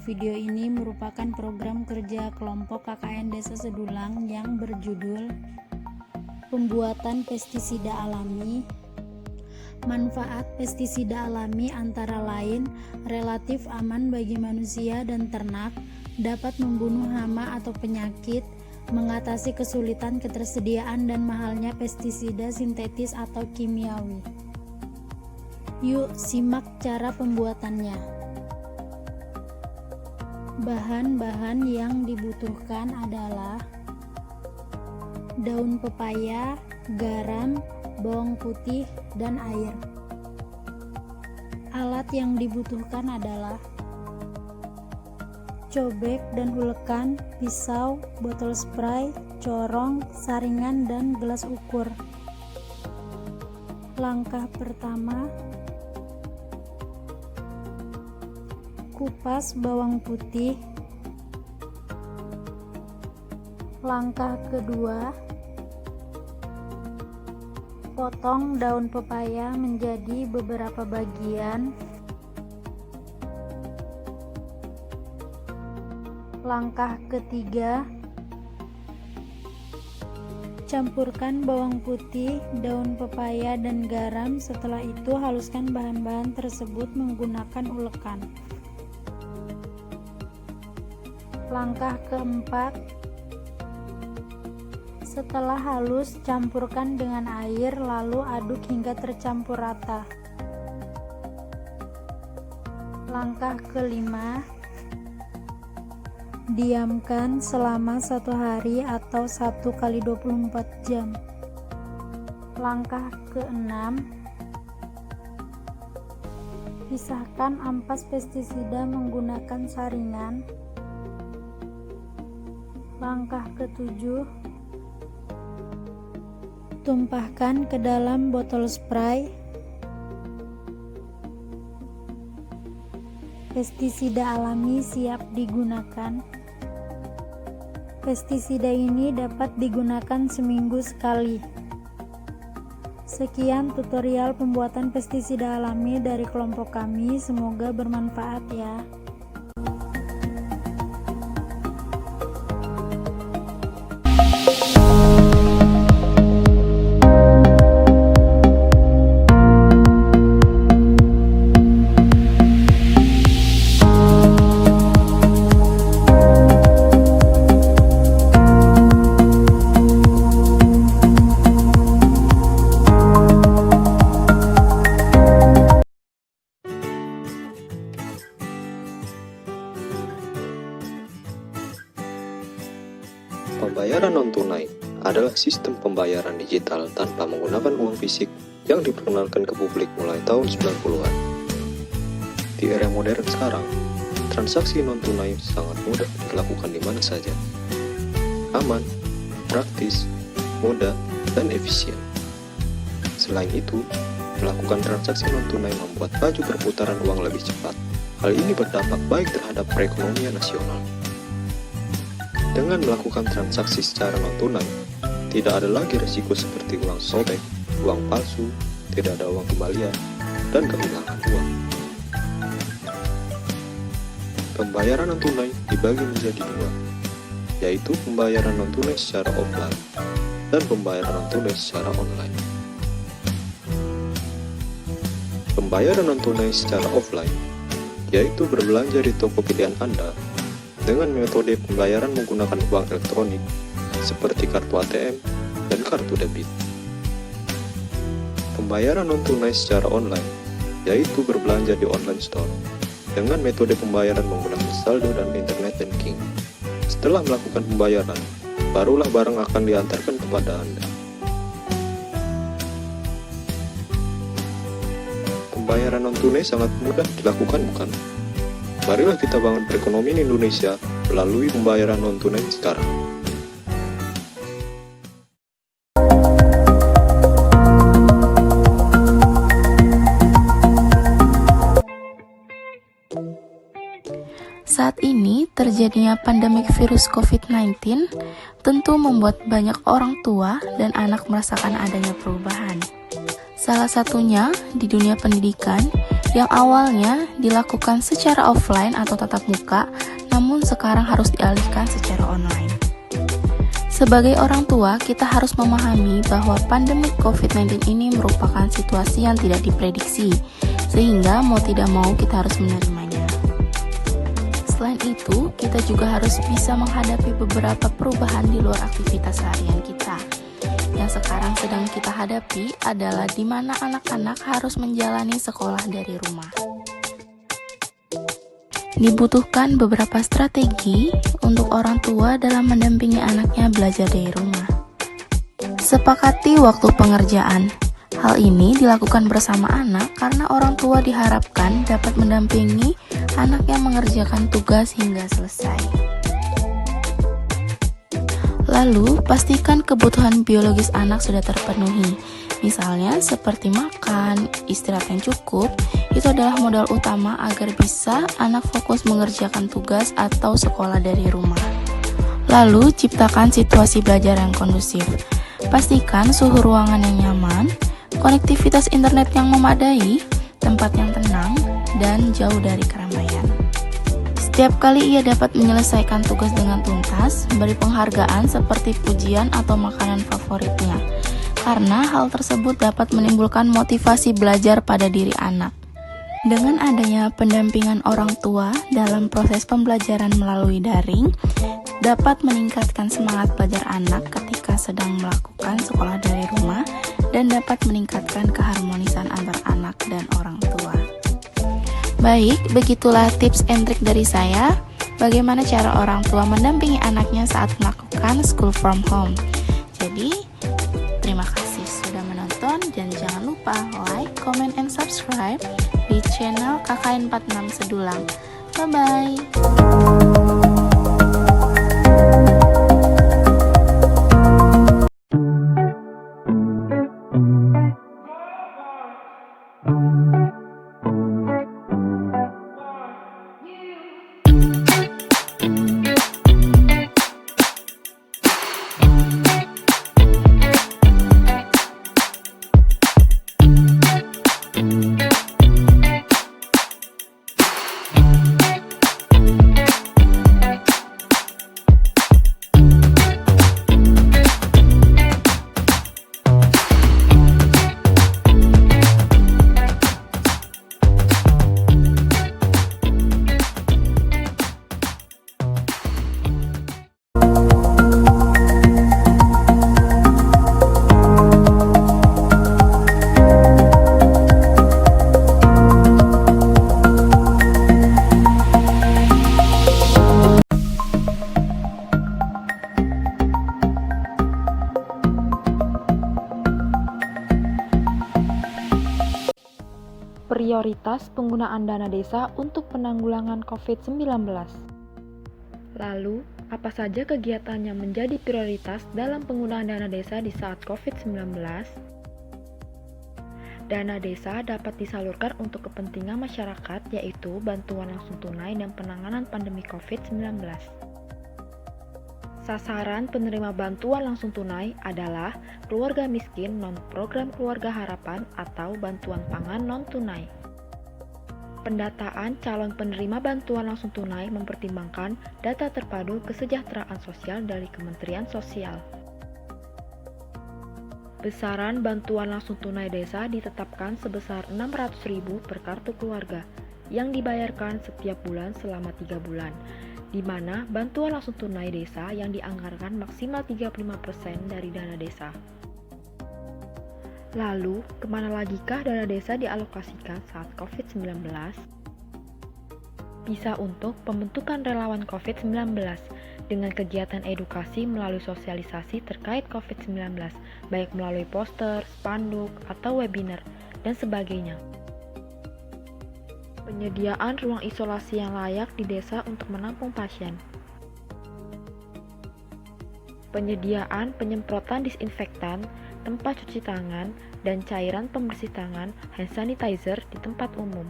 video ini merupakan program kerja kelompok KKN Desa Sedulang yang berjudul Pembuatan Pestisida Alami. Manfaat pestisida alami antara lain relatif aman bagi manusia dan ternak, dapat membunuh hama atau penyakit, mengatasi kesulitan ketersediaan dan mahalnya pestisida sintetis atau kimiawi. Yuk simak cara pembuatannya. Bahan-bahan yang dibutuhkan adalah daun pepaya, garam, bawang putih, dan air. Alat yang dibutuhkan adalah cobek dan ulekan, pisau, botol spray, corong, saringan, dan gelas ukur. Langkah pertama, kupas bawang putih. Langkah kedua, potong daun pepaya menjadi beberapa bagian. Langkah ketiga, campurkan bawang putih, daun pepaya, dan garam. Setelah itu haluskan bahan-bahan tersebut menggunakan ulekan. Langkah keempat, setelah halus campurkan dengan air lalu aduk hingga tercampur rata. Langkah kelima, diamkan selama 1 hari atau 1 kali 24 jam. Langkah keenam, pisahkan ampas pestisida menggunakan saringan. Langkah ketujuh, tumpahkan ke dalam botol spray. Pestisida alami siap digunakan. Pestisida ini dapat digunakan seminggu sekali. Sekian tutorial pembuatan pestisida alami dari kelompok kami, semoga bermanfaat ya. Pembayaran non-tunai adalah sistem pembayaran digital tanpa menggunakan uang fisik yang diperkenalkan ke publik mulai tahun 90-an. Di era modern sekarang, transaksi non-tunai sangat mudah dilakukan di mana saja. Aman, praktis, mudah, dan efisien. Selain itu, melakukan transaksi non-tunai membuat laju perputaran uang lebih cepat. Hal ini berdampak baik terhadap perekonomian nasional. Dengan melakukan transaksi secara non-tunai, tidak ada lagi risiko seperti uang sobek, uang palsu, tidak ada uang kembalian, dan kehilangan uang. Pembayaran non-tunai dibagi menjadi 2, yaitu pembayaran non-tunai secara offline dan pembayaran non-tunai secara online. Pembayaran non-tunai secara offline, yaitu berbelanja di toko pilihan Anda dengan metode pembayaran menggunakan uang elektronik seperti kartu ATM dan kartu debit. Pembayaran non-tunai secara online, yaitu berbelanja di online store dengan metode pembayaran menggunakan saldo dan internet banking. Setelah melakukan pembayaran, barulah barang akan diantarkan kepada Anda. Pembayaran non-tunai sangat mudah dilakukan, bukan? Marilah kita bangun perekonomian Indonesia melalui pembayaran non-tunai sekarang. Saat ini terjadinya pandemik virus COVID-19 tentu membuat banyak orang tua dan anak merasakan adanya perubahan. Salah satunya di dunia pendidikan yang awalnya dilakukan secara offline atau tatap muka, namun sekarang harus dialihkan secara online. Sebagai orang tua, kita harus memahami bahwa pandemi COVID-19 ini merupakan situasi yang tidak diprediksi, sehingga mau tidak mau kita harus menerimanya. Selain itu, kita juga harus bisa menghadapi beberapa perubahan di luar aktivitas harian kita. Yang sekarang sedang kita hadapi adalah di mana anak-anak harus menjalani sekolah dari rumah. Dibutuhkan beberapa strategi untuk orang tua dalam mendampingi anaknya belajar dari rumah. Sepakati waktu pengerjaan. Hal ini dilakukan bersama anak karena orang tua diharapkan dapat mendampingi anak yang mengerjakan tugas hingga selesai. Lalu, pastikan kebutuhan biologis anak sudah terpenuhi. Misalnya seperti makan, istirahat yang cukup, itu adalah modal utama agar bisa anak fokus mengerjakan tugas atau sekolah dari rumah. Lalu, ciptakan situasi belajar yang kondusif. Pastikan suhu ruangan yang nyaman, konektivitas internet yang memadai, tempat yang tenang, dan jauh dari keramaian. Setiap kali ia dapat menyelesaikan tugas dengan tuntas, beri penghargaan seperti pujian atau makanan favoritnya. Karena hal tersebut dapat menimbulkan motivasi belajar pada diri anak. Dengan adanya pendampingan orang tua dalam proses pembelajaran melalui daring, dapat meningkatkan semangat belajar anak ketika sedang melakukan sekolah dari rumah dan dapat meningkatkan keharmonisan antar anak dan orang tua. Baik, begitulah tips and trik dari saya, bagaimana cara orang tua mendampingi anaknya saat melakukan school from home. Jadi, terima kasih sudah menonton dan jangan lupa like, comment, and subscribe di channel KKN 46 Sedulang. Bye-bye. Prioritas penggunaan dana desa untuk penanggulangan COVID-19. Lalu, apa saja kegiatan yang menjadi prioritas dalam penggunaan dana desa di saat COVID-19? Dana desa dapat disalurkan untuk kepentingan masyarakat, yaitu bantuan langsung tunai dan penanganan pandemi COVID-19. Sasaran penerima bantuan langsung tunai adalah keluarga miskin non-program keluarga harapan atau bantuan pangan non-tunai. Pendataan calon penerima bantuan langsung tunai mempertimbangkan data terpadu kesejahteraan sosial dari Kementerian Sosial. Besaran bantuan langsung tunai desa ditetapkan sebesar Rp600.000 per kartu keluarga yang dibayarkan setiap bulan selama 3 bulan. Di mana bantuan langsung tunai desa yang dianggarkan maksimal 35% dari dana desa. Lalu, kemana lagikah dana desa dialokasikan saat COVID-19? Bisa untuk pembentukan relawan COVID-19 dengan kegiatan edukasi melalui sosialisasi terkait COVID-19, baik melalui poster, spanduk, atau webinar, dan sebagainya. Penyediaan ruang isolasi yang layak di desa untuk menampung pasien. Penyediaan penyemprotan disinfektan, tempat cuci tangan, dan cairan pembersih tangan hand sanitizer di tempat umum.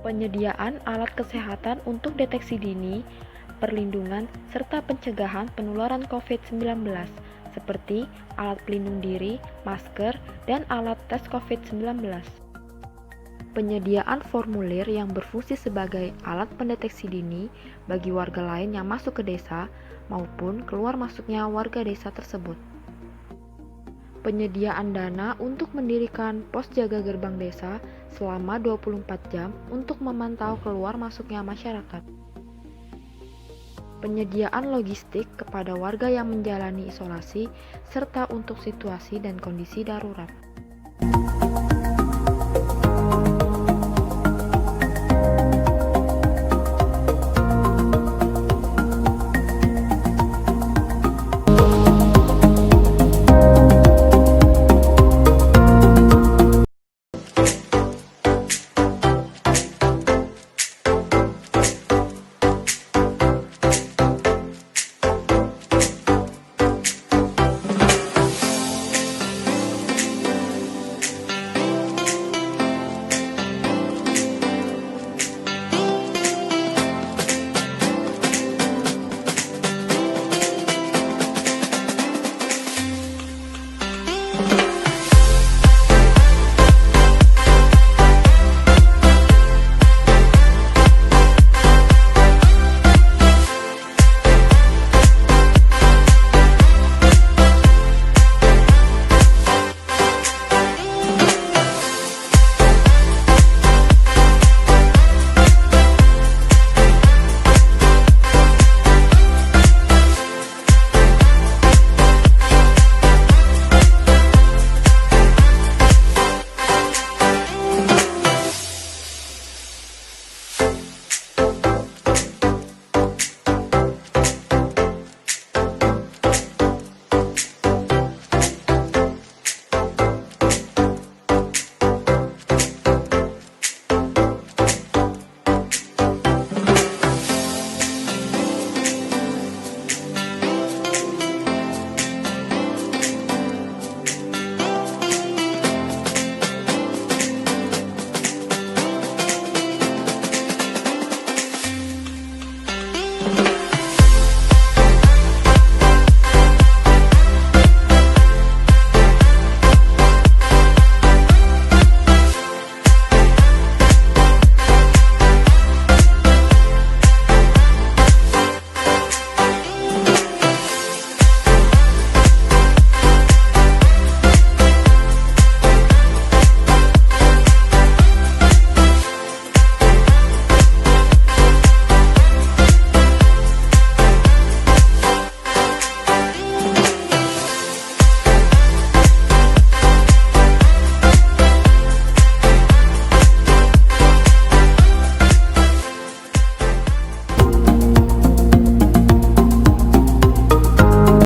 Penyediaan alat kesehatan untuk deteksi dini, perlindungan, serta pencegahan penularan COVID-19, seperti alat pelindung diri, masker, dan alat tes COVID-19. Penyediaan formulir yang berfungsi sebagai alat pendeteksi dini bagi warga lain yang masuk ke desa maupun keluar masuknya warga desa tersebut. Penyediaan dana untuk mendirikan pos jaga gerbang desa selama 24 jam untuk memantau keluar masuknya masyarakat. Penyediaan logistik kepada warga yang menjalani isolasi serta untuk situasi dan kondisi darurat.